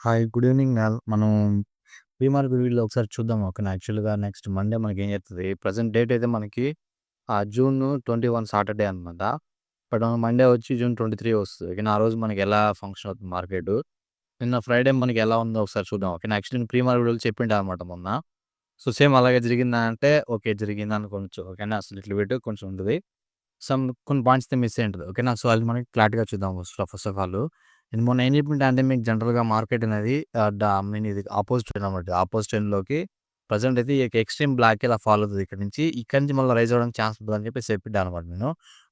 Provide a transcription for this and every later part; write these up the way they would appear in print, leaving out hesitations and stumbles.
Hi. Good evening మనం premier రివ్యూలో ఒకసారి చూద్దాం. ఓకేనా. యాక్చువల్‌గా నెక్స్ట్ మండే మనకేం జరుగుతది. ప్రెజెంట్ డేట్ అయితే మనకి జూన్ 21 సాటర్‌డే అనమాట. బట్ మండే వచ్చి జూన్ 23 వస్తది. ఓకేనా. ఆ రోజు మనకి ఎలా ఫంక్షన్ అవుతుంది మార్కెటు. నిన్న ఫ్రైడే మనకి ఎలా ఉందో ఒకసారి చూద్దాం. ఓకేనా. యాక్చువల్లీ నేను ప్రీమియర్ రివ్యూలో చెప్పిండా అనమాట మొన్న. సో, సేమ్ అలాగే జరిగిందా అంటే ఓకే. జరిగిందనుకోవచ్చు. ఓకేనా. అసలు లిటిల్ బిట్ కొంచెం ఉంటది. కొన్ని పాయింట్స్ అయితే మిస్ అయ్యుంటది. ఓకేనా. సో, అది మనకి క్లారిటీగా చూద్దాం ఫస్ట్ ఆఫ్ ఆల్. నేను మొన్న ఏం చెప్పింటా అంటే మీకు జనరల్‌గా మార్కెట్ అనేది ఐ మీన్ ఇది అపోజిట్ అనమాట. అపోజిట్ ట్రెండ్‌లోకి ప్రెజెంట్ అయితే ఈ ఎక్స్‌ట్రీమ్ బ్లాక్ ఇలా ఫాలో అవుతది ఇక్కడి నుంచి. ఇక్కడి నుంచి మళ్ళీ రైజ్ అవ్వడానికి ఛాన్స్ ఉంటదని చెప్పేసి చెప్పిండా అనమాట నేను.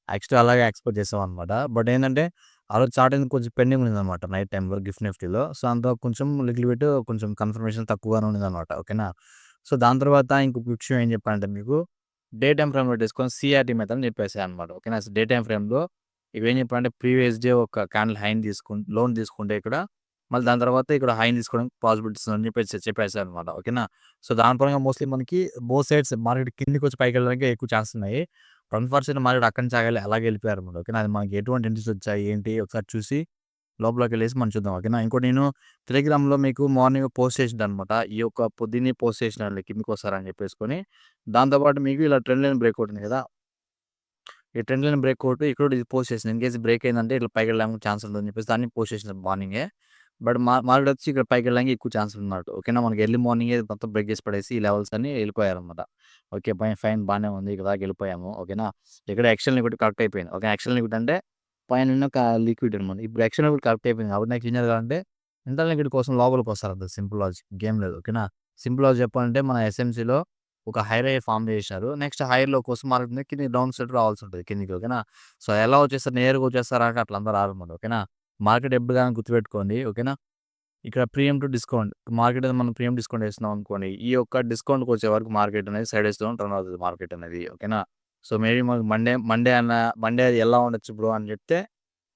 యాక్చువల్లీ అలాగే ఎక్స్‌పెక్ట్ చేసామనమాట. బట్ ఏందంటే ఆ రోజు చార్ట్ అనేది కొంచెం పెండింగ్ ఉండిందనమాట నైట్ టైమ్‌లో గిఫ్ట్ నిఫ్టీలో. సో, అంతా కొంచెం లిటిల్ బిట్ కొంచెం కన్ఫర్మేషన్ తక్కువగానే ఉండిందనమాట. ఓకేనా. సో, దాని తర్వాత ఇంకొక విషయం ఏం చెప్పానంటే మీకు డే టైమ్ ఫ్రేమ్‌లో తీసుకొని సీఆర్‌టీ మెథడ్ చెప్పేసా అనమాట. ఓకేనా. డే టైమ్ ఫ్రేమ్‌లో ఇవేం చెప్పానంటే ప్రీవియస్ డే ఒక క్యాండిల్ హైని లోన్ తీసుకుంటే ఇక్కడ మళ్ళీ దాని తర్వాత ఇక్కడ హైని తీసుకోవడానికి పాసిబిలిటీస్ అని చెప్పేసి చెప్పేసాను అనమాట. ఓకేనా. సో, దాని పరంగా మోస్ట్‌లీ మనకి బోత్ సైడ్స్ మార్కెట్ కిందకొచ్చి పైకెళ్ళడానికి ఎక్కువ ఛాన్స్ ఉన్నాయి. అన్‌ఫార్చునేట్‌లీ మార్కెట్ అక్కడి నుంచి అలాగే వెళ్ళిపోయారన్నమాట. ఓకేనా. అది మనకి ఎటువంటి ఎంట్రీస్ వచ్చాయి ఏంటి ఒకసారి చూసి లోపలికెళ్ళేసి మనం చూద్దాం. ఓకేనా. ఇంకోటి నేను టెలిగ్రామ్‌లో మీకు మార్నింగ్ పోస్ట్ చేసిండనమాట. ఈ యొక్క పొద్దున్నే పోస్ట్ చేసినానులే కిందకొస్తారని చెప్పేసుకొని. దాంతో పాటు మీకు ఇలా ట్రెండ్ లైన్ బ్రేక్‌ఔట్ ఉంది కదా! ఈ ట్రెండ్ లైన్ బ్రేక్‌ఔట్ ఇక్కడ కూడా ఇది పోస్ట్ చేసింది. ఇన్‌కేస్ బ్రేక్ అయిందంటే ఇట్లా పైకెళ్ళడానికి ఛాన్స్ ఉంటుందని చెప్పేసి దాన్ని పోస్ట్ చేసిన మార్నింగే. బట్ మార్కెట్ వచ్చి ఇక్కడ పైకెళ్ళడానికి ఎక్కువ ఛాన్స్ ఉందన్నమాట. ఓకేనా. మనకి ఎర్లీ మార్నింగే మొత్తం బ్రేక్ చేసి పడేసి ఈ లెవెల్స్ అన్ని వెళ్ళిపోయారన్నమాట. ఓకే. ఫైన్ బానే ఉంది. ఇక్కడ దాకా వెళ్ళిపోయాము. ఓకేనా. ఇక్కడ ఎక్స్‌ఎల్ లిక్విడ్ కరెక్ట్ అయిపోయింది. ఓకే. ఎక్స్‌ఎల్ లిక్విడ్ అంటే పైనున్న లిక్విడ్ అనమాట. ఇప్పుడు ఎక్స్‌ఎల్ లిక్విడ్ కరెక్ట్ అయిపోయింది కాబట్టి నెక్స్ట్ ఏం చేయాలంటే ఇంటర్నల్ లిక్విడ్ కోసం లోపలికొస్తారు అంతే సింపుల్ లాజిక్. ఇంకేం లేదు. ఓకేనా. సింపుల్ లాజిక్ చెప్పాలంటే మన ఎస్ఎంసీలో ఒక హైర్ ఫార్మ్ చేసినారు. నెక్స్ట్ హైర్ లో కోసం మార్కెట్ మీద కిందకి డౌన్ సైడ్ రావాల్సి ఉంటది కిందకి. ఓకేనా. సో, ఎలా వచ్చేస్తారు నేరుగా వచ్చేస్తారా అంటే అట్లా అందరూ రారన్నమాట. ఓకేనా. మార్కెట్ ఎప్పుడు గాని గుర్తుపెట్టుకోండి. ఓకేనా. ఇక్కడ ప్రీమియం టు డిస్కౌంట్ మార్కెట్ అనేది మనం ప్రీమియం డిస్కౌంట్ ఏస్తున్నాం అనుకోండి. ఈ యొక్క డిస్కౌంట్‌కి వచ్చే వరకు మార్కెట్ అనేది సైడ్ వేస్‌లో టర్న్ అవుతది మార్కెట్ అనేది. ఓకేనా. సో, మేబీ మనకు మండే ఎలా ఉండొచ్చు బ్రో అని చెప్తే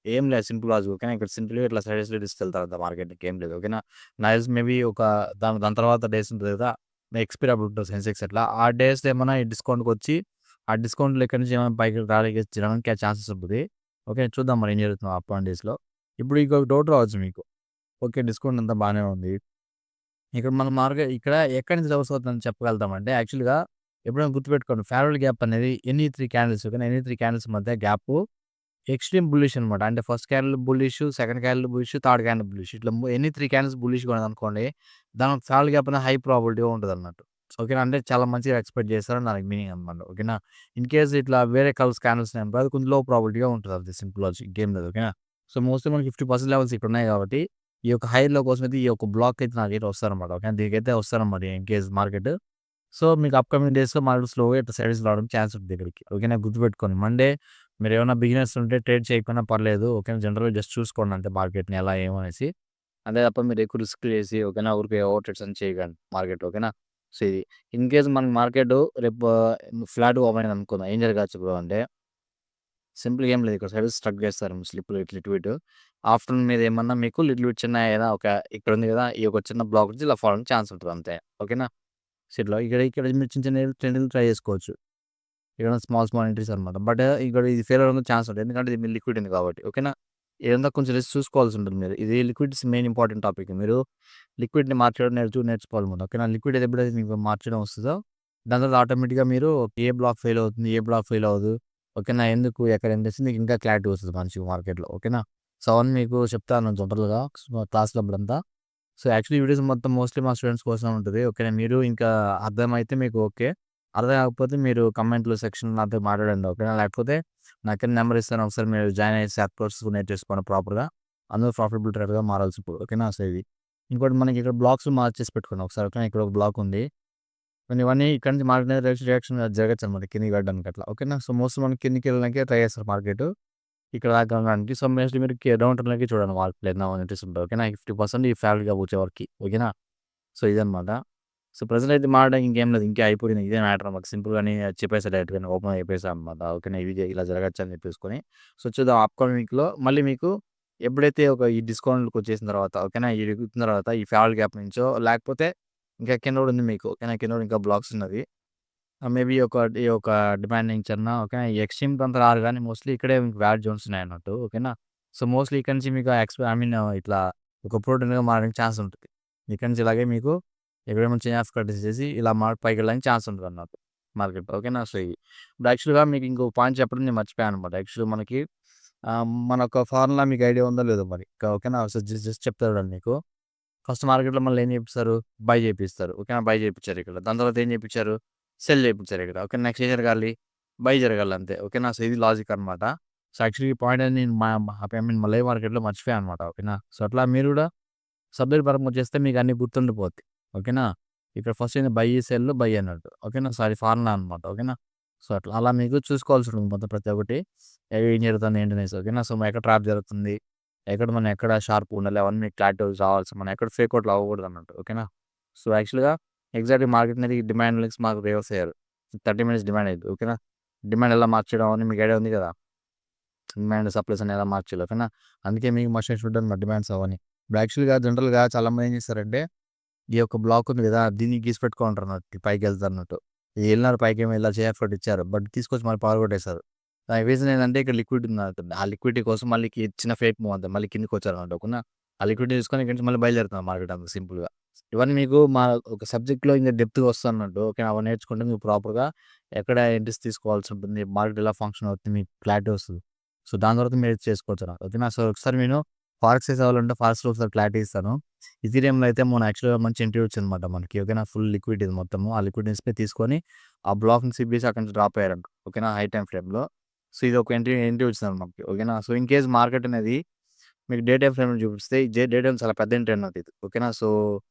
ఏం లేదు సింపుల్ లాజిక్. ఓకేనా. ఇక్కడ సింపుల్‌గా ఇట్లా సైడ్ వేస్‌లో తీసుకెళ్తారంట మార్కెట్‌ని ఇంకేం లేదు. ఓకేనా. నాకు తెలిసి మేబీ ఒక దాని తర్వాత డేస్ ఉంటది కదా! ఎక్స్‌పైర్ అప్పుడు ఉంటది సెన్సెక్స్ అట్లా. ఆ డేస్‌లో ఏమన్నా ఈ డిస్కౌంట్‌కొచ్చి ఆ డిస్కౌంట్‌లో ఇక్కడి నుంచి ఏమైనా పైకి రావడానికి ఛాన్సెస్ ఉంటది. ఓకే. చూద్దాం మరి ఏం జరుగుతుందో అప్ ఆన్ డేస్‌లో. ఇప్పుడు ఇంకొక డౌట్ రావచ్చు మీకు. ఓకే. డిస్కౌంట్ అంతా బానే ఉంది. ఇక్కడ మన ఇక్కడ ఎక్కడి నుంచి రివర్స్ అవుతుందని చెప్పగలుగుతామంటే యాక్చువల్‌గా ఎప్పుడైనా గుర్తుపెట్టుకోండి ఫేర్‌వెల్ గ్యాప్ అనేది ఎనీ 3 క్యాండిల్స్ ఓకేనా. ఎనీ 3 క్యాండిల్స్ మధ్య గ్యాప్ ఎక్స్‌ట్రీమ్ బుల్లిష్ అనమాట. అంటే first candle bullish, second candle bullish, third candle bullish. ఇట్లా ఎనీ 3 క్యాండిల్స్ బుల్లిష్‌గా ఉన్నదనుకోండి. దానికి ఫేర్‌వెల్ గ్యాప్ అనేది హై ప్రాబబిలిటీగా ఉంటదన్నట్టు. ఓకేనా. అంటే చాలా మంచిగా ఎక్స్‌పెక్ట్ చేస్తారని దానికి మీనింగ్ అనమాట. ఓకేనా. ఇన్‌కేస్ ఇట్లా వేరే కలర్స్ క్యాండిల్స్ ఉన్నాయనుకో అది కొంచెం లో ప్రాబబిలిటీగా ఉంటది. అంతే సింపుల్ లాజిక్ ఇంకేం లేదు. ఓకేనా. సో, మోస్ట్‌లీ మనకి 50% లెవెల్స్ ఇక్కడ ఉన్నాయి కాబట్టి ఈ యొక్క హైర్‌లో కోసం అయితే ఈ యొక్క బ్లాక్ అయితే నాకైతే వస్తారన్నమాట. ఓకే. దీనికైతే వస్తారన్నమాట ఇన్‌కేస్ మార్కెట్. సో, మీకు అప్‌కమింగ్ డేస్‌లో మార్కెట్ స్లోగా ఇట్లా సైడ్స్ రావడానికి ఛాన్స్ ఉంది ఇక్కడికి. ఓకేనా. గుర్తుపెట్టుకోండి. మండే మీరేమన్నా బిగినర్స్ ఉంటే ట్రేడ్ చేయకపోయినా పర్లేదు. ఓకేనా. జనరల్‌గా జస్ట్ చూసుకోండి అంతే మార్కెట్‌ని ఎలా ఏమనేసి. అంతే తప్ప మీరు ఎక్కువ రిస్క్ చేసి ఓకేనా ఊరికే ఓవర్ ట్రేడ్స్ అని చేయకండి మార్కెట్. ఓకేనా. సో, ఇది ఇన్‌కేస్ మన మార్కెట్ రేపు ఫ్లాట్‌గా ఓపెన్ అయింది అనుకుందాం. ఏం జరగచ్చు బ్రో అంటే సింపుల్‌గా ఏం లేదు. ఇక్కడ సైడ్ స్ట్రక్ చేస్తారు స్లిప్‌లు లిటిల్ బిట్. ఆఫ్టర్‌నూన్ మీద ఏమన్నా మీకు లిటిల్ బిట్ చిన్న ఏదైనా ఒక ఇక్కడ ఉంది కదా! ఈ ఒక చిన్న బ్లాక్ నుంచి ఇలా ఫాల్ అవ్వడానికి ఛాన్స్ ఉంటది అంతే. ఓకేనా. సో, ఇక్కడ ఇక్కడ మీరు చిన్న చిన్న ట్రెండ్‌లు ట్రై చేసుకోవచ్చు. ఇక్కడ స్మాల్ ఎంట్రీస్ అనమాట. బట్ ఇక్కడ ఇది ఫెయిల్ అవ్వడానికి ఛాన్స్ ఉంటది. ఎందుకంటే ఇది మీ లిక్విడ్ ఉంది కాబట్టి. ఓకేనా. ఇదంతా కొంచెం రిస్క్ చూసుకోవాల్సి ఉంటుంది మీరు. ఇది లిక్విడ్స్ మెయిన్ ఇంపార్టెంట్ టాపిక్. మీరు లిక్విడ్‌ని మార్చడం నేర్చుకోవాలి ముందు. ఓకేనా. లిక్విడ్ ఎప్పుడైతే మీకు మార్చడం వస్తదో దాని తర్వాత ఆటోమేటిక్‌గా మీరు ఏ బ్లాక్ ఫెయిల్ అవుతుంది, ఏ బ్లాక్ ఫెయిల్ అవ్వదు. ఓకేనా. ఎందుకు ఎక్కడ అనేసి మీకు ఇంకా క్లారిటీ వస్తది మంచిగా మార్కెట్‌లో. ఓకేనా. సో, అవన్నీ మీకు చెప్తాను జనరల్‌గా క్లాస్‌లో అప్పుడంతా. సో, యాక్చువల్లీ ఈ వీడియోస్ మొత్తం మోస్ట్‌లీ మా స్టూడెంట్స్ కోసం ఉంటది. ఓకేనా. మీరు ఇంకా అర్థమైతే మీకు ఓకే. అర్థం కాకపోతే మీరు కామెంట్‌లో సెక్షన్‌లో నాతో మాట్లాడండి. ఓకేనా. లేకపోతే నా కింద నంబర్ ఇస్తాను. ఒకసారి మీరు జాయిన్ అయ్యి సాట్ కోర్స్ నేర్చేసుకోండి ప్రాపర్‌గా. అందులో ప్రాఫిటబుల్ ట్రేడర్‌గా మారాల్సి ఇప్పుడు. ఓకేనా. సో, ఇది. ఇంకోటి మనకి ఇక్కడ బ్లాక్స్ మార్చేసి పెట్టుకోండి ఒకసారి. ఓకేనా. ఇక్కడ ఒక బ్లాక్ ఉంది. కానీ ఇవన్నీ ఇక్కడి నుంచి మార్కెట్ అనేది రియాక్షన్ జరగొచ్చనమాట కిందకి పడడానికి అట్లా. ఓకేనా. సో, మోస్ట్‌లీ మనం కిందకి వెళ్ళడానికే ట్రై చేస్తారు మార్కెట్. ఇక్కడ దాకా రావడానికి. సో, మోస్ట్‌లీ మీరు డౌన్ ట్రెండ్‌లోకి చూడండి మార్కెట్‌లో ఏదైనా ఇంట్రెస్ట్ ఉంటే. ఓకేనా. 50% ఈ ఫేవరబుల్‌గా వచ్చే వరకి. ఓకేనా. సో, ఇదనమాట. సో, ప్రెజెంట్ అయితే మారడానికి ఇంకేం లేదు. ఇంకే అయిపోయింది. ఇదే మ్యాటర్ మాకు సింపుల్‌గానే చెప్పేసా డైరెక్ట్‌గానే ఓపెన్ చెప్పేసా అనమాట. ఓకేనా. ఇలా జరగొచ్చు అని చెప్పేసుకొని. సో, చూద్దాం అప్‌కమింగ్ వీక్‌లో మళ్ళీ మీకు ఎప్పుడైతే ఒక ఈ డిస్కౌంట్‌లకొచ్చేసిన తర్వాత ఓకేనా. ఈ ఇరుగుతున్న తర్వాత ఈ ఫేవరబుల్ గ్యాప్ నుంచో లేకపోతే ఇంకా కింద కూడా ఉంది మీకు. ఓకేనా. కింద కూడా ఇంకా బ్లాక్స్ ఉన్నది. మేబీ ఈ ఒక డిమాండ్ నుంచి అన్నా ఓకేనా. ఈ ఎక్స్‌ట్రీమ్‌కి అంత రారు గానీ మోస్ట్‌లీ ఇక్కడే మీకు వ్యాలిడ్ జోన్స్ ఉన్నాయన్నట్టు. ఓకేనా. సో, మోస్ట్‌లీ ఇక్కడి నుంచి మీకు ఐ మీన్ ఇట్లా ఒక ప్రో ట్రేడర్‌గా మారడానికి ఛాన్స్ ఉంటది. ఇక్కడి నుంచి ఇలాగే మీకు ఎక్కడేమో చైన్ ఆఫ్ కట్ చేసి ఇలా పైకెళ్ళడానికి ఛాన్స్ ఉంటదన్నమాట మార్కెట్‌లో. ఓకేనా? సో, ఇది. ఇప్పుడు యాక్చువల్‌గా మీకు ఇంకో పాయింట్ చెప్పడం నేను మర్చిపోయానన్నమాట. యాక్చువల్‌గా మనకి మనొక ఫార్ములా మీకు ఐడియా ఉందో లేదో మరి. ఓకేనా? సో, జస్ట్ చెప్తా చూడండి మీకు. ఫస్ట్ మార్కెట్‌లో మనల్ని ఏం చేపిస్తారు? బై చేపిస్తారు. ఓకేనా? బై చేపిచ్చారు ఇక్కడ. దాని తర్వాత ఏం చేపిచ్చారు? సెల్ చేపిచ్చారు ఇక్కడ. ఓకే. నెక్స్ట్ ఏం జరగాలి? బై జరగాలి అంతే. ఓకేనా? సో, ఇది లాజిక్ అనమాట. సో, యాక్చువల్లీ ఈ పాయింట్ అనేది నేను ఐ మీన్ లైవ్ మార్కెట్‌లో మర్చిపోయాను అనమాట. ఓకేనా? సో, అట్లా మీరు కూడా సబ్జెక్ట్ పరంగా వచ్చేస్తే మీకు అన్నీ గుర్తుండిపోద్ది. ఓకేనా? ఇక్కడ ఫస్ట్ ఏంది బై, సెల్, బై అన్నట్టు. ఓకేనా? సో, అది ఫార్ములా అనమాట. ఓకేనా? సో, అట్లా అలా మీకు చూసుకోవాల్సి ఉంటుంది మొత్తం ప్రతి ఒక్కటి. ఏం జరుగుతుంది ఏంటనేసి. ఓకేనా? సో, ఎక్కడ ట్రాప్ జరుగుతుంది? ఎక్కడ షార్ప్‌గా ఉండాలి అవన్నీ మీకు క్లారిటీ రావాల్సి మనం ఎక్కడ ఫేక్ అవుట్లు అవ్వకూడదు అన్నట్టు. ఓకేనా? సో, యాక్చువల్‌గా ఎగ్జాక్ట్‌గా మార్కెట్ అనేది డిమాండ్ లింక్స్ మాకు రివర్స్ అయ్యారు. 30 మినిట్స్ డిమాండ్ అయ్యిద్ది. ఓకేనా? డిమాండ్ ఎలా మార్చడం అని మీకు ఐడియా ఉంది కదా! డిమాండ్ సప్లైస్ అని ఎలా మార్చాలో. ఓకేనా? అందుకే మీకు మస్ట్ అండ్ షుడ్ అనమాట డిమాండ్స్ అవన్నీ. ఇప్పుడు యాక్చువల్‌గా జనరల్‌గా చాలామంది ఏం చేస్తారంటే ఈ యొక్క బ్లాక్ ఉంది కదా! దీన్ని గీసి పెట్టుకుంటారన్నట్టు పైకెళ్తారన్నట్టు. ఎళ్ళినారు పైకేమో ఇలా చేయి ఎఫర్ట్ ఇచ్చారు. బట్ తీసుకొచ్చి మళ్ళీ పగలగొట్టేసారు. దానికి రీజన్ ఏందంటే ఇక్కడ లిక్విడ్ ఉందన్నట్టు. ఆ లిక్విడిటీ కోసం మళ్ళీ చిన్న ఫేక్ మూవ్ అంతే. మళ్ళీ కిందకొచ్చారన్నమాట. ఓకేనా? ఆ లిక్విడిటీ తీసుకొని ఇక్కడి నుంచి మళ్ళీ బయలుదేరుతున్నారు మార్కెట్ అంతా సింపుల్‌గా. ఇవన్నీ మీకు మా ఒక సబ్జెక్ట్‌లో ఇంక డెప్త్‌గా వస్తదన్నట్టు. ఓకేనా? అవన్నీ నేర్చుకుంటే మీకు ప్రాపర్‌గా ఎక్కడ ఎంట్రీస్ తీసుకోవాల్సి ఉంటుంది. మార్కెట్ ఎలా ఫంక్షన్ అవుతుంది మీకు క్లారిటీ వస్తది. సో, దాని తర్వాత మీరు చేసుకోవచ్చన్నమాట. ఓకేనా? సో, ఒకసారి నేను ఫారెక్స్ చేసేవాళ్ళుంటే ఫారెక్స్‌లో ఒకసారి క్లారిటీ ఇస్తాను. ఇథీరియంలో అయితే మొన్న యాక్చువల్‌గా మంచి ఎంట్రీ వచ్చిందన్నమాట మనకి. ఓకేనా? ఫుల్ లిక్విడ్ ఇది మొత్తము. ఆ లిక్విడ్‌నెస్‌ని తీసుకొని ఆ బ్లాక్‌ని సిప్ అక్కడి నుంచి డ్రాప్ అయ్యారంట. ఓకేనా? హై టైమ్ ఫ్రేమ్‌లో. సో, ఇది ఒక ఎంట్రీ వచ్చిందన్నమాట మనకి. ఓకేనా? సో, ఇన్ కేస్ మార్కెట్ అనేది మీకు డే టైమ్ ఫ్రేమ్‌లో చూపిస్తే డే టైమ్ చాలా పెద్ద ఎంట్రీ అన్నమాట ఇది. ఓకేనా? సో,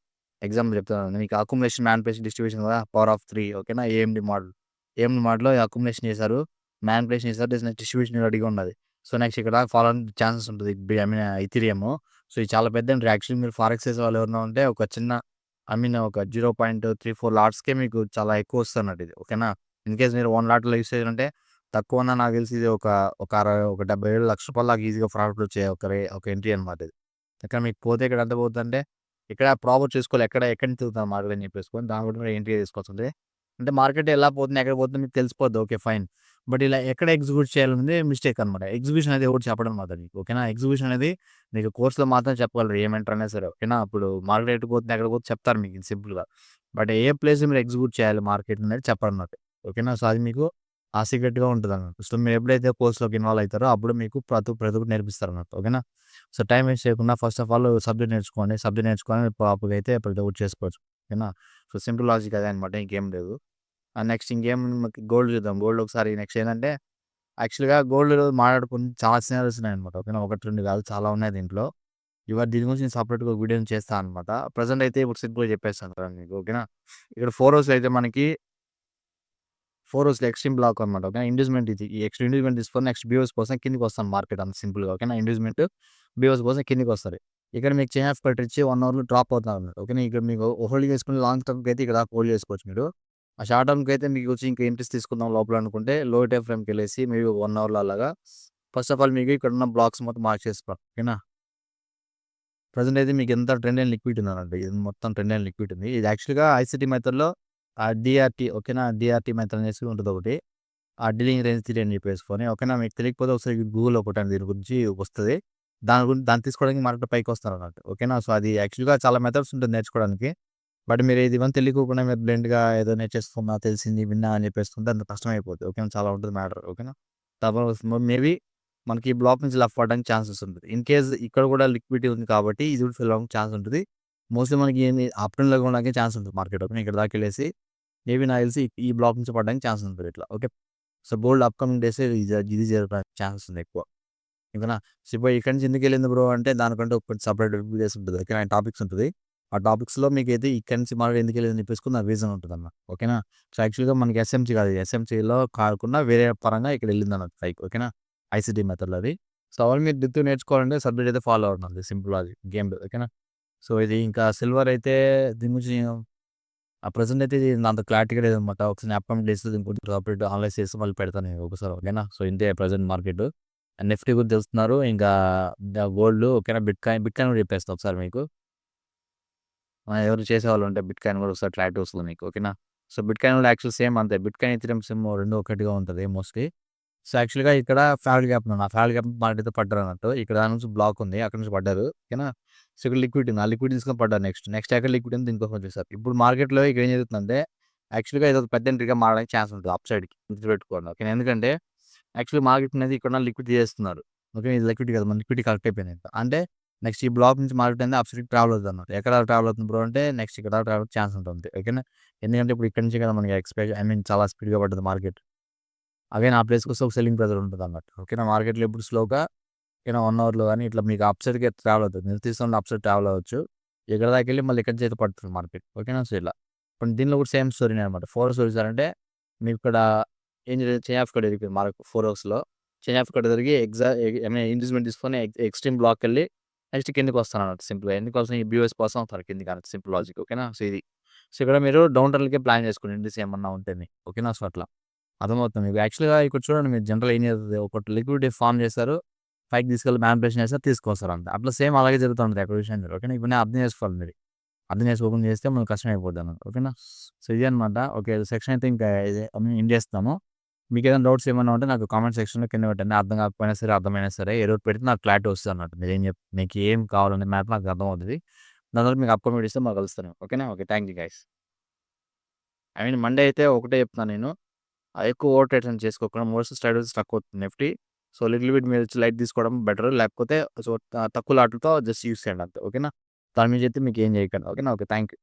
ఎగ్జాంపుల్ చెప్తాను. మీకు అక్యుములేషన్, మ్యానిపులేషన్, డిస్ట్రిబ్యూషన్ కదా! పవర్ ఆఫ్ 3 ఓకేనా? AMD model. ఏఎండీ మోడల్‌లో అక్యుములేషన్ చేశారు, మ్యానిపులేషన్ చేశారు, డిస్ట్రిబ్యూషన్ రెడీగా ఉన్నది. సో, నెక్స్ట్ ఇక్కడ ఫాలో అవ్వడానికి ఛాన్సెస్ ఉంటది. I mean Ethereum. సో, ఇది చాలా పెద్ద ఎంట్రీ. యాక్చువల్లీ మీరు ఫారెక్స్ చేసేవాళ్ళు ఎవరైనా ఉంటే ఒక చిన్న ఐ మీన్ ఒక 0.34 లాట్స్‌కే మీకు చాలా ఎక్కువ వస్తదన్నట్టు ఇది. ఓకేనా? ఇన్‌కేస్ మీరు 1 లాట్‌లో యూజ్ చేయాలంటే తక్కువన్నా నాకు తెలిసి ఇది ఒక 60 ఒక 77 లక్షల రూపాయల దాకా ఈజీగా ప్రాఫిట్ వచ్చే ఒక ఎంట్రీ అనమాట ఇది. ఇక్కడ మీకు పోతే ఇక్కడ ఎంత పోద్దంటే ఇక్కడ ప్రాపర్ చూసుకోవాలి. ఎక్కడి నుంచి తిరుగుతుంది మార్కెట్ అని చెప్పేసుకొని దాన్ని బట్టి మీరు ఎంట్రీ చేసుకోవాల్సింది. అంటే మార్కెట్ ఎలా పోతుంది, ఎక్కడ పోతుందో మీకు తెలిసిపోద్ది. ఓకే. ఫైన్. బట్ ఇలా ఎక్కడ ఎగ్జిక్యూట్ చేయాలనేది మిస్టేక్ అనమాట. ఎగ్జిక్యూషన్ అనేది ఎవరు చెప్పడం మాత్రం మీకు. ఓకేనా? ఎగ్జిక్యూషన్ అనేది మీకు కోర్స్‌లో మాత్రం చెప్పగలరు. ఏ మెంటర్ అయినా సరే. ఓకేనా? ఇప్పుడు మార్కెట్ ఎటు పోతుంది, ఎక్కడ పోతుంది చెప్తారు మీకు సింపుల్‌గా. బట్ ఏ ప్లేస్‌లో మీరు ఎగ్జిక్యూట్ చేయాలి మార్కెట్ అనేది చెప్పరన్నమాట. ఓకేనా? సో, అది మీకు ఆ సీక్రెట్‌గా ఉంటదన్నమాట. సో, మీరు ఎప్పుడైతే కోర్స్‌లోకి ఇన్వాల్వ్ అయితారో అప్పుడు మీకు ప్రతి ఒక్కటి నేర్పిస్తారన్నమాట. ఓకేనా? సో, టైమ్ వేస్ట్ చేయకుండా ఫస్ట్ ఆఫ్ ఆల్ సబ్జెక్ట్ నేర్చుకోండి. సబ్జెక్ట్ నేర్చుకొని ప్రాపర్‌గా అయితే ప్రతి ఒక్కటి చేసుకోవచ్చు. ఓకేనా? సో, సింపుల్ లాజిక్ అదే అనమాట. ఇంకేం లేదు. నెక్స్ట్ ఇంకేం గోల్డ్ చూద్దాం. గోల్డ్ ఒకసారి నెక్స్ట్ ఏందంటే యాక్చువల్‌గా గోల్డ్ మాట్లాడుకుని చాలా సినారియోస్ ఉన్నాయన్నమాట. ఓకేనా? 1, 2 కాదు చాలా ఉన్నాయి దీంట్లో. దీని గురించి నేను సెపరేట్‌గా ఒక వీడియోని చేస్తా అనమాట. ప్రెజెంట్ అయితే ఇప్పుడు సింపుల్‌గా చెప్పేస్తాను చూడండి మీకు. ఓకేనా? ఇక్కడ 4 అవర్స్ అయితే మనకి 4 అవర్స్‌లో ఎక్స్‌ట్రీమ్ బ్లాక్ అనమాట. ఓకేనా? ఇండ్యూస్‌మెంట్ ఇది. ఈ ఇండ్యూస్‌మెంట్ తీసుకొని నెక్స్ట్ బీఓఎస్ కోసం కిందకొస్తాను మార్కెట్ అంత సింపుల్‌గా. ఓకేనా? ఇండ్యూస్‌మెంట్ బీఓఎస్ కోసం కిందకొస్తది. ఇక్కడ మీకు చైన్ ఆఫ్ కట్ ఇచ్చి 1 అవర్‌లో డ్రాప్ అవుతాదన్నమాట. ఓకేనా? ఇక్కడ మీకు హోల్డ్ చేసుకొని లాంగ్ టర్మ్‌కైతే ఇక్కడ దాకా హోల్డ్ చేసుకోవచ్చు మీరు. ఆ షార్ట్ టర్మ్‌కైతే మీకు వచ్చి ఇంకా ఎంట్రీస్ తీసుకుందాం లోపల అనుకుంటే లో టైమ్ ఫ్రేమ్‌కెళ్ళేసి మీరు 1 అవర్‌లో అలాగా ఫస్ట్ ఆఫ్ ఆల్ మీకు ఇక్కడున్న బ్లాక్స్ మొత్తం మార్క్ చేసుకోవాలి. ఓకేనా? ప్రెజెంట్ అయితే మీకు ఎంత ట్రెండ్ అయిన లిక్విడ్ ఉందనండి. ఇది మొత్తం ట్రెండ్ అయిన లిక్విడ్ ఉంది. ఇది యాక్చువల్‌గా ఐసీటీ మెథడ్‌లో డీఆర్‌టీ ఓకేనా? డీఆర్‌టీ మెథడ్ అనేసి ఉంటదొకటి. ఆ డీలింగ్ రేంజ్ థియరీ అని చెప్పేసుకొని ఓకేనా? మీకు తెలియకపోతే ఒకసారి గూగుల్‌లో కొట్టండి దీని గురించి వస్తది. దాన్ని తీసుకోవడానికి మార్కెట్ పైకొస్తారన్నట్టు. ఓకేనా? సో, అది యాక్చువల్‌గా చాలా మెథడ్స్ ఉంటుంది నేర్చుకోవడానికి. బట్ మీరు ఇది ఇవన్నీ తెలియకోకుండా మీరు బ్లైండ్‌గా ఏదో నేర్చేసుకున్నా, తెలిసింది, విన్నా అని చెప్పేసుకుంటే అంత కష్టమైపోద్ది. ఓకేనా? చాలా ఉంటది మ్యాటర్. ఓకేనా? తర్వాత మేబీ మనకి ఈ బ్లాక్ నుంచి లెఫ్ట్ పడడానికి ఛాన్సెస్ ఉంటది. ఇన్ కేస్ ఇక్కడ కూడా లిక్విడిటీ ఉంది కాబట్టి ఇది కూడా ఫిల్ అవ్వడానికి ఛాన్స్ ఉంటది. మోస్ట్‌లీ మనకి ఏంది అప్ ట్రెండ్‌లో ఉండడానికి ఛాన్స్ ఉంటది మార్కెట్. ఓకేనా? ఇక్కడ దాకెళ్ళేసి మేబీ నాకు తెలిసి ఈ బ్లాక్ నుంచి పడడానికి ఛాన్స్ ఉంటది ఇట్లా. ఓకే. సో, గోల్డ్ అప్‌కమింగ్ డేసే ఇది జరగడానికి ఛాన్సెస్ ఉంది ఎక్కువ. ఓకేనా? సో, ఇప్పుడు ఇక్కడి నుంచి ఎందుకెళ్ళింది బ్రో అంటే దానికంటే ఒక సెపరేట్ వీడియోస్ ఉంటది. ఓకేనా? టాపిక్స్ ఉంటది. ఆ టాపిక్స్‌లో మీకైతే ఇక్కడి నుంచి మార్కెట్ ఎందుకెళ్ళిందని చెప్పేసుకొని దానికి రీజన్ ఉంటదన్నమాట. ఓకేనా? సో, యాక్చువల్‌గా మనకి ఎస్ఎంసీ కాదు. ఎస్ఎంసీలో కాకుండా వేరే పరంగా ఇక్కడ వెళ్ళిందన్నమాట పైకి. ఓకేనా? ఐసీటీ మెథడ్‌లో అది. సో, అవన్నీ మీరు డెప్త్‌గా నేర్చుకోవాలంటే సబ్జెక్ట్ అయితే ఫాలో అవ్వండి. సింపుల్ లాజిక్ గేమ్ ఓకేనా? సో, ఇది ఇంకా సిల్వర్ అయితే దీని గురించి ప్రెజెంట్ అయితే ఇది అంత క్లారిటీగా లేదనమాట. ఒకసారి అప్‌కమింగ్ డేస్‌లో దీని గురించి సెపరేట్ అనలైజ్ చేసి మళ్ళీ పెడతాను నేను ఒకసారి. ఓకేనా? సో, ఇంతే ప్రెజెంట్ మార్కెట్. నిఫ్టీ గురించి తెలుసుకున్నారు. ఇంకా గోల్డ్ ఓకేనా? బిట్‌కాయిన్ కూడా చెప్పేస్తా ఒకసారి మీకు. ఎవరు చేసేవాళ్ళు ఉంటే బిట్‌కాయిన్ కూడా ఒకసారి క్లారిటీ వస్తది మీకు. ఓకేనా? సో, బిట్‌కాయిన్ కూడా యాక్చువల్ సేమ్ అంతే. బిట్‌కాయిన్, ఈథీరియం 2 ఒకటిగా ఉంటది మోస్ట్‌లీ. సో, యాక్చువల్‌గా ఇక్కడ ఫ్యామిలీ గ్యాప్ ఉంది. ఆ ఫ్యామిలీ గ్యాప్ మార్కెట్‌తో పడ్డారన్నట్టు. ఇక్కడ నుంచి బ్లాక్ ఉంది. అక్కడి నుంచి పడ్డారు. ఓకేనా. సో, ఇక్కడ లిక్విడ్ ఉంది. ఆ లిక్విడ్ తీసుకొని పడ్డారు నెక్స్ట్. నెక్స్ట్ ఎక్కడ లిక్విడ్ ఉంది దీనికోసం వచ్చేసారు. ఇప్పుడు మార్కెట్‌లో ఇక్కడ ఏం జరుగుతుందంటే యాక్చువల్‌గా ఇదొక పెద్ద ఎంట్రీగా మారడానికి ఛాన్స్ ఉంటది అప్ సైడ్‌కి. గుర్తుపెట్టుకోండి. ఓకేనా. ఎందుకంటే యాక్చువల్లీ మార్కెట్ అనేది ఇక్కడున్న లిక్విడ్ తీసేస్తున్నారు. ఓకే. ఇది లిక్విడ్ కాదు. మన లిక్విడ్ కరెక్ట్ అయిపోయింది ఇంకా. అంటే నెక్స్ట్ ఈ బ్లాక్ నుంచి మార్కెట్ అనేది అప్ సైడ్‌కి ట్రావెల్ అవుతుందన్నమాట. ఎక్కడ ట్రావెల్ అవుతుంది బ్రో అంటే నెక్స్ట్ ఇక్కడ ట్రావెల్ ఛాన్స్ ఉంటుంది. ఓకేనా. ఎందుకంటే ఇప్పుడు ఇక్కడి నుంచే కదా మనకి చాలా స్పీడ్‌గా పడ్డది మార్కెట్. అగైన్ ఆ ప్లేస్‌కొస్తే ఒక సెల్లింగ్ ప్రెషర్ ఉంటదన్నమాట. ఓకేనా. మార్కెట్‌లో ఎప్పుడు స్లోగా ఓకేనా 1 అవర్‌లో గాని ఇట్లా మీకు అప్ సైడ్‌కి ట్రావెల్ అవుతది. నిర్దిష్టంగా అప్ సైడ్ ట్రావెల్ అవ్వచ్చు. ఎక్కడి దాకెళ్ళి మళ్ళీ ఇక్కడి నుంచి అయితే పడుతుంది మార్కెట్. ఓకేనా. సో, ఇలా. ఇప్పుడు దీనిలో కూడా సేమ్ స్టోరీనే అనమాట. 4 అవర్స్ చూసారంటే మీకిక్కడ ఏం జరిగింది చైన్ ఆఫ్ కట్ ఎరిగిపోయింది 4 అవర్స్‌లో. చైన్ ఆఫ్ కట్ జరిగి ఐ మీన్ ఇండ్యూస్‌మెంట్ తీసుకొని ఎక్స్‌ట్రీమ్ బ్లాక్‌కెళ్ళి నెక్స్ట్ కిందకొస్తానన్నమాట సింపుల్‌గా. ఎందుకోసం ఈ బీఓఎస్ కోసం అవుతారు కిందకి అన్నట్టు సింపుల్ లాజిక్. ఓకేనా. సో, ఇది. సో, ఇక్కడ మీరు డౌన్ టర్న్‌లకే ప్లాన్ చేసుకోండి ఇండిస్ ఏమన్నా ఉంటేని. ఓకేనా. సో, అట్లా. అర్థమవుతుంది మీకు. యాక్చువల్‌గా ఇక్కడ చూడండి మీరు జనరల్‌గా ఏం జరుగుతది ఒకటి లిక్విడ్ ఫార్మ్ చేస్తారు. పైకి తీసుకెళ్ళి మ్యానిపులేషన్ చేస్తారు తీసుకొస్తారంతే. అట్లా సేమ్ అలాగే జరుగుతా ఉంటది ఎక్కడ విషయం మీరు. ఓకేనా. ఇవన్నీ అర్థం చేసుకోవాలి మీరు. అర్థం చేసి ఓపెన్ చేస్తే మనకు కష్టమైపోద్దన్నమాట. ఓకేనా. సో, ఇది అనమాట. ఓకే. సెక్షన్ అయితే ఇంకా ఇది ఎండ్ చేస్తాము. మీకేదైనా డౌట్స్ ఏమన్నా ఉంటే నాకు కామెంట్ సెక్షన్‌లో కింద పెట్టండి. అర్థం కాకపోయినా సరే, అర్థమైనా సరే ఏదో ఒకటి పెడితే నాకు క్లారిటీ వస్తదన్నమాట. మీకు ఏం కావాలనే మ్యాటర్ నాకు అర్థమవుతది. దాని తర్వాత మీకు అప్‌కమింగ్ వీడియోస్‌లో మళ్ళీ కలుస్తాను. ఓకేనా. Okay. Thank you guys. I mean Monday అయితే ఒకటే చెప్తున్నాను నేను. ఎక్కువ ఓవర్ ట్రేడ్స్ అని చేసుకోకుండా మోస్ట్ స్ట్రైట్ స్టక్ అవుతుంది నిఫ్టీ. సో, లిటిల్ బిట్ మీరు లైట్ తీసుకోవడం బెటర్. లేకపోతే సో, తక్కువ లాట్‌లతో జస్ట్ యూజ్ చేయండి అంతే. ఓకేనా. దాని మించి అయితే మీకు ఏం చేయకండి. ఓకేనా. ఓకే. Thank you.